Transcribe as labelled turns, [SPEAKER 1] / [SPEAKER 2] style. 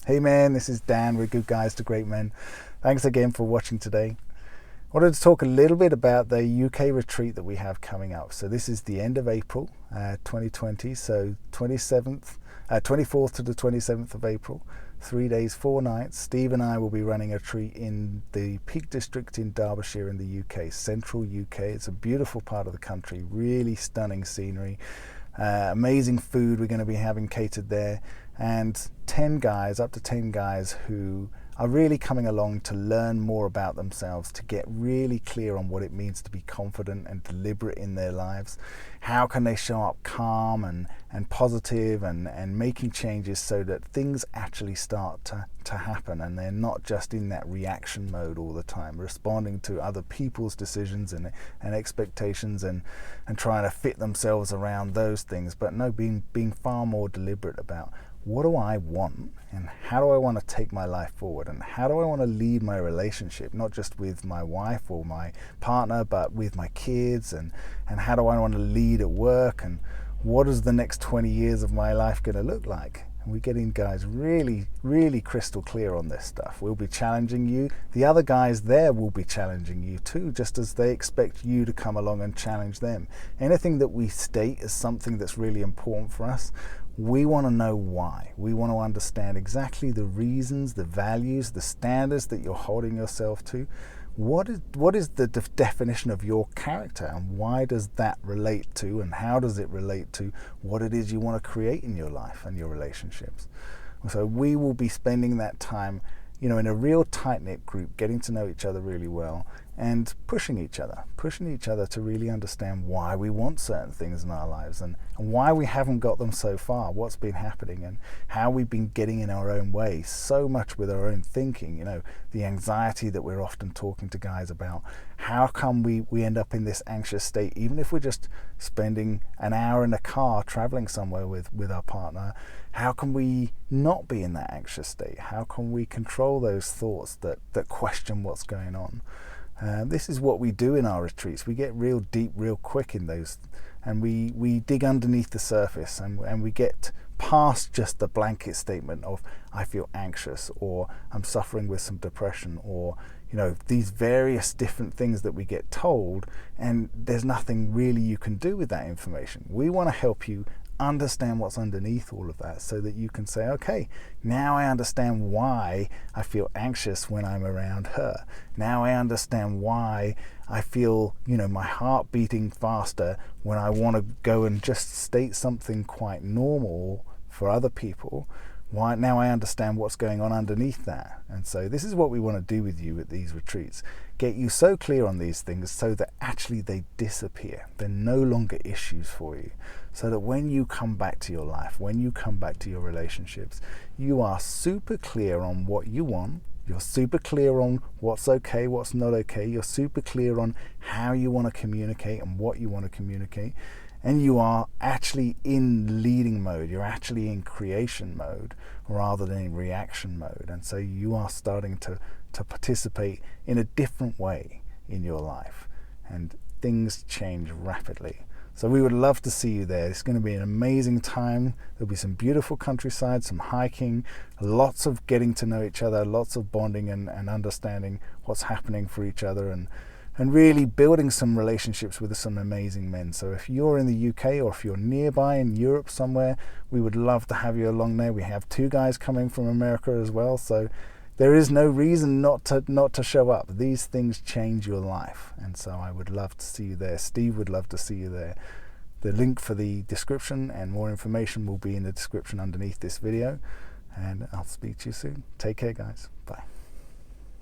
[SPEAKER 1] Hey man, this is Dan with Good Guys to Great Men. Thanks again for watching today. I wanted to talk a little bit about the UK retreat that we have coming up. So this is the end of April 2020, so 24th to the 27th of April, 3 days, 4 nights. Steve and I will be running a retreat in the Peak District in Derbyshire in the UK, central UK. It's a beautiful part of the country, really stunning scenery. Amazing food we're going to be having catered there, and 10 guys, up to 10 guys who are really coming along to learn more about themselves, to get really clear on what it means to be confident and deliberate in their lives. How can they show up calm and positive and making changes so that things actually start to happen, and they're not just in that reaction mode all the time, responding to other people's decisions and expectations and trying to fit themselves around those things, but no, being far more deliberate about what do I want and how do I want to take my life forward, and how do I want to lead my relationship, not just with my wife or my partner, but with my kids, and how do I want to lead at work, and what is the next 20 years of my life going to look like? And we're getting guys really, really crystal clear on this stuff. We'll be challenging you. The other guys there will be challenging you too, just as they expect you to come along and challenge them. Anything that we state as something that's really important for us, we want to know why. We want to understand exactly the reasons, the values, the standards that you're holding yourself to. What is the definition of your character, and why does that relate to, and how does it relate to what it is you want to create in your life and your relationships? So we will be spending that time, in a real tight-knit group, getting to know each other really well and pushing each other to really understand why we want certain things in our lives, and why we haven't got them so far, what's been happening, and how we've been getting in our own way so much with our own thinking, the anxiety that we're often talking to guys about. How come we end up in this anxious state, even if we're just spending an hour in a car traveling somewhere with our partner? How can we not be in that anxious state? How can we control those thoughts that question what's going on? This is what we do in our retreats. We get real deep real quick in those, and we dig underneath the surface, and we get past just the blanket statement of I feel anxious, or I'm suffering with some depression, or these various different things that we get told, and there's nothing really you can do with that information. We want to help you understand what's underneath all of that, so that you can say, okay, now I understand why I feel anxious when I'm around her. Now I understand why I feel, my heart beating faster when I want to go and just state something quite normal for other people. Now I understand what's going on underneath that. And so this is what we want to do with you at these retreats. Get you so clear on these things so that actually they disappear. They're no longer issues for you. So that when you come back to your life, when you come back to your relationships, you are super clear on what you want. You're super clear on what's okay, what's not okay. You're super clear on how you want to communicate and what you want to communicate. And you are actually in leading mode. You're actually in creation mode rather than in reaction mode. And so you are starting to participate in a different way in your life. And things change rapidly. So we would love to see you there. It's going to be an amazing time. There'll be some beautiful countryside, some hiking, lots of getting to know each other, lots of bonding and understanding what's happening for each other, and really building some relationships with some amazing men. So if you're in the UK, or if you're nearby in Europe somewhere, we would love to have you along there. We have 2 guys coming from America as well, so there is no reason not to show up. These things change your life, and so I would love to see you there. Steve would love to see you there. The link for the description and more information will be in the description underneath this video, and I'll speak to you soon. Take care, guys. Bye.